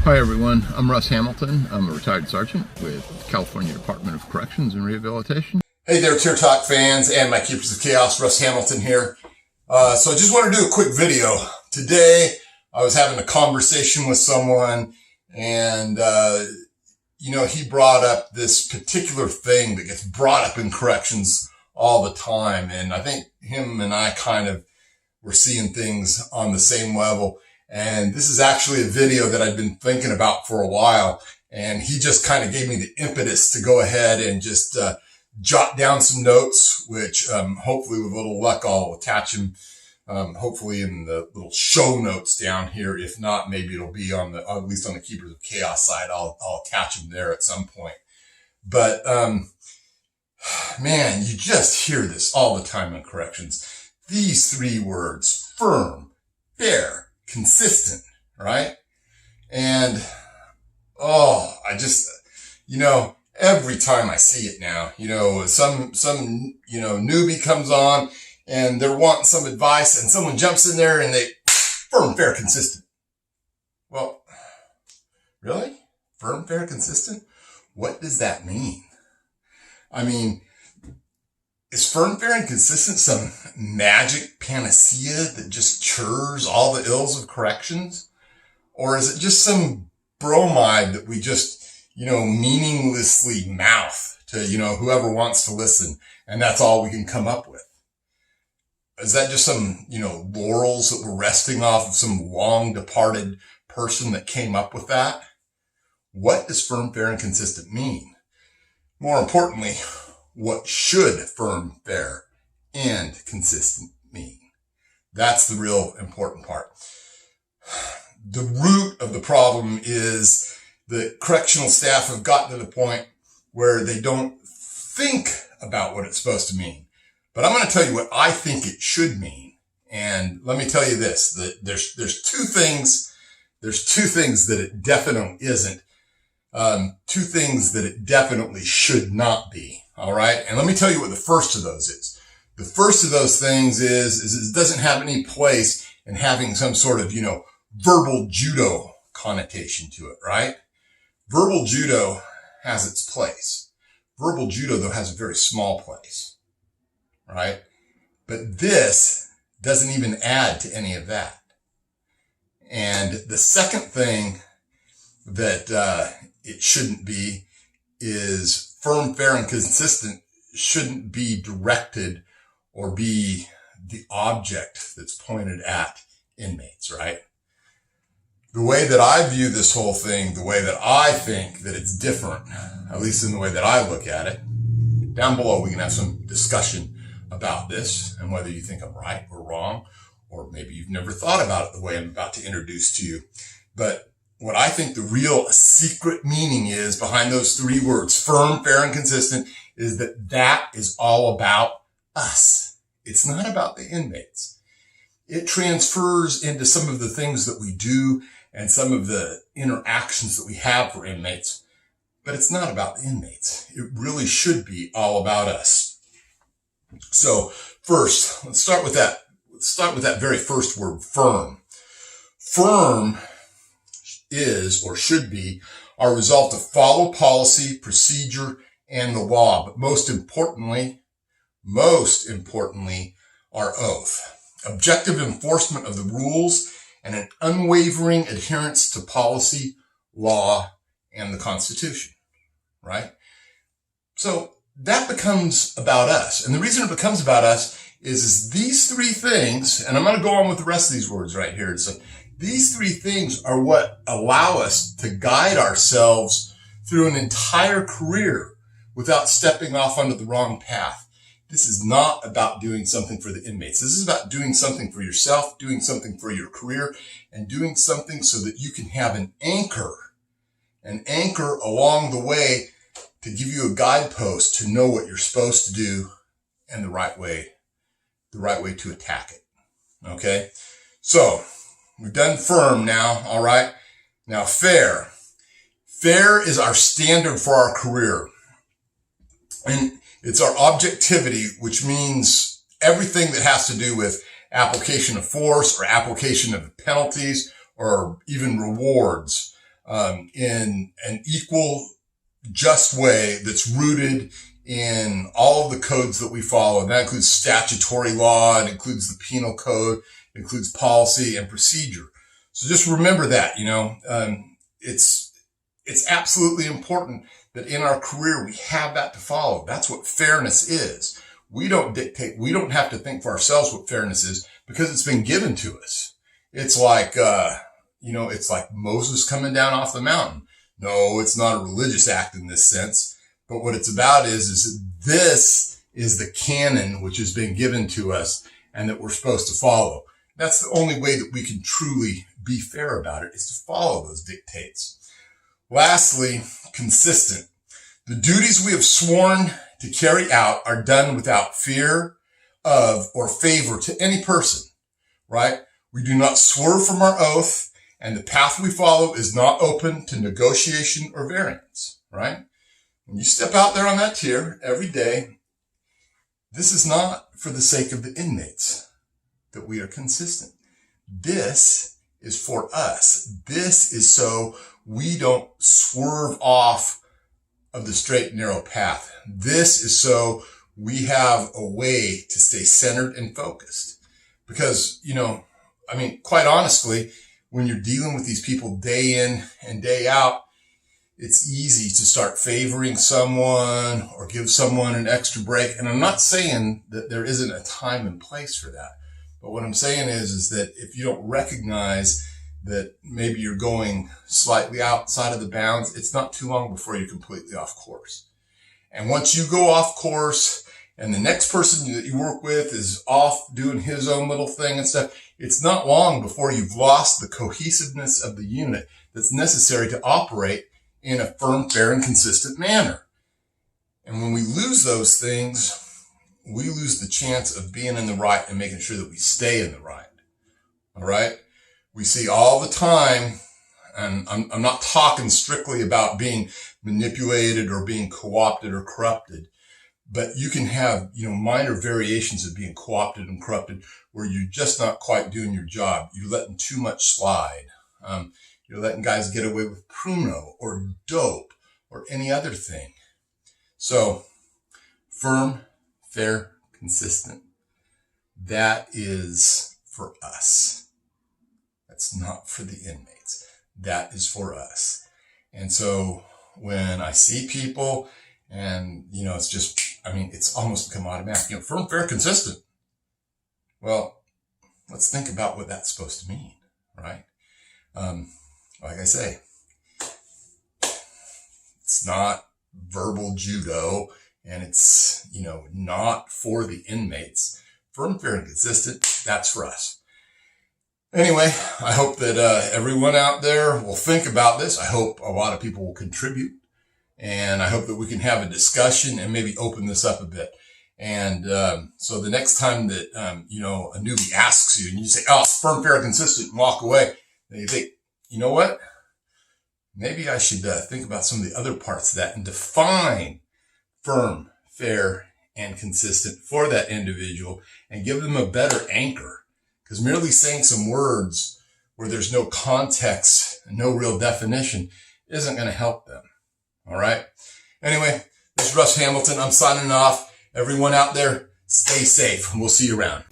Hi everyone, I'm Russ Hamilton. I'm a retired sergeant with the California Department of Corrections and Rehabilitation. Hey there, Tier Talk fans and my Keepers of Chaos. Russ Hamilton here. So I just want to do a quick video. Today, I was having a conversation with someone and, he brought up this particular thing that gets brought up in corrections all the time. And I think him and I kind of were seeing things on the same level. And this is actually a video that I've been thinking about for a while. And he just kind of gave me the impetus to go ahead and just jot down some notes, which hopefully with a little luck, I'll attach them hopefully in the little show notes down here. If not, maybe it'll be on at least on the Keepers of Chaos side. I'll attach them there at some point. But man, you just hear this all the time in corrections. These three words: firm, fair, consistent, right? And, every time I see it now, some newbie comes on and they're wanting some advice and someone jumps in there and they, firm, fair, consistent. Well, really? Firm, fair, consistent? What does that mean? I mean, is firm, fair, and consistent some magic panacea that just cures all the ills of corrections? Or is it just some bromide that we just, meaninglessly mouth to, whoever wants to listen, and that's all we can come up with? Is that just some, laurels that we're resting off of some long departed person that came up with that? What does firm, fair, and consistent mean? More importantly, what should firm, fair, and consistent mean? That's the real important part. The root of the problem is that correctional staff have gotten to the point where they don't think about what it's supposed to mean. But I'm going to tell you what I think it should mean. And let me tell you this, that there's two things that it definitely isn't. Two things that it definitely should not be. All right. And let me tell you what the first of those is. The first of those things is it doesn't have any place in having some sort of, verbal judo connotation to it, right? Verbal judo has its place. Verbal judo, though, has a very small place, right? But this doesn't even add to any of that. And the second thing that it shouldn't be is firm, fair, and consistent shouldn't be directed or be the object that's pointed at inmates, right? The way that I view this whole thing, the way that I think that it's different, at least in the way that I look at it, down below we can have some discussion about this and whether you think I'm right or wrong, or maybe you've never thought about it the way I'm about to introduce to you. But what I think the real secret meaning is behind those three words, firm, fair, and consistent, is that is all about us. It's not about the inmates. It transfers into some of the things that we do and some of the interactions that we have for inmates, but it's not about the inmates. It really should be all about us. So first, let's start with that. Let's start with that very first word, firm. Firm is, or should be, our resolve to follow policy, procedure, and the law. But most importantly, our oath. Objective enforcement of the rules and an unwavering adherence to policy, law, and the Constitution, right? So that becomes about us. And the reason it becomes about us is these three things, and I'm going to go on with the rest of these words right here. So these three things are what allow us to guide ourselves through an entire career without stepping off onto the wrong path. This is not about doing something for the inmates. This is about doing something for yourself, doing something for your career, and doing something so that you can have an anchor along the way to give you a guidepost to know what you're supposed to do and the right way to attack it. Okay. So we've done firm now. All right. Now fair. Fair is our standard for our career. And it's our objectivity, which means everything that has to do with application of force or application of penalties or even rewards. in an equal, just way that's rooted in all of the codes that we follow. And that includes statutory law, it includes the penal code, it includes policy and procedure. So just remember that, it's absolutely important that in our career we have that to follow. That's what fairness is. We don't dictate, we don't have to think for ourselves what fairness is because it's been given to us. It's like, it's like Moses coming down off the mountain. No, it's not a religious act in this sense, but what it's about is this is the canon which has been given to us and that we're supposed to follow. That's the only way that we can truly be fair about it, is to follow those dictates. Lastly, consistent. The duties we have sworn to carry out are done without fear of or favor to any person, right? We do not swerve from our oath, and the path we follow is not open to negotiation or variance, right? When you step out there on that tier every day, this is not for the sake of the inmates that we are consistent. This is for us. This is so we don't swerve off of the straight and narrow path. This is so we have a way to stay centered and focused. Because, quite honestly, when you're dealing with these people day in and day out, it's easy to start favoring someone or give someone an extra break. And I'm not saying that there isn't a time and place for that. But what I'm saying is that if you don't recognize that maybe you're going slightly outside of the bounds, it's not too long before you're completely off course. And once you go off course and the next person that you work with is off doing his own little thing and stuff, it's not long before you've lost the cohesiveness of the unit that's necessary to operate in a firm, fair, and consistent manner. And when we lose those things, we lose the chance of being in the right and making sure that we stay in the right. All right? We see all the time, and I'm not talking strictly about being manipulated or being co-opted or corrupted, but you can have, minor variations of being co-opted and corrupted where you're just not quite doing your job. You're letting too much slide. You're letting guys get away with pruno or dope or any other thing. So, firm, fair, consistent. That is for us. That's not for the inmates. That is for us. And so when I see people and, it's just, it's almost become automatic, firm, fair, consistent. Well, let's think about what that's supposed to mean, right? Like I say, it's not verbal judo and it's, not for the inmates. Firm, fair, and consistent, that's for us. Anyway, I hope that everyone out there will think about this. I hope a lot of people will contribute. And I hope that we can have a discussion and maybe open this up a bit. And so the next time that, a newbie asks you and you say, oh, firm, fair, consistent, and walk away, then you think, you know what? Maybe I should think about some of the other parts of that and define firm, fair, and consistent for that individual and give them a better anchor. Because merely saying some words where there's no context and no real definition isn't going to help them. All right? Anyway, this is Russ Hamilton. I'm signing off. Everyone out there, stay safe. We'll see you around.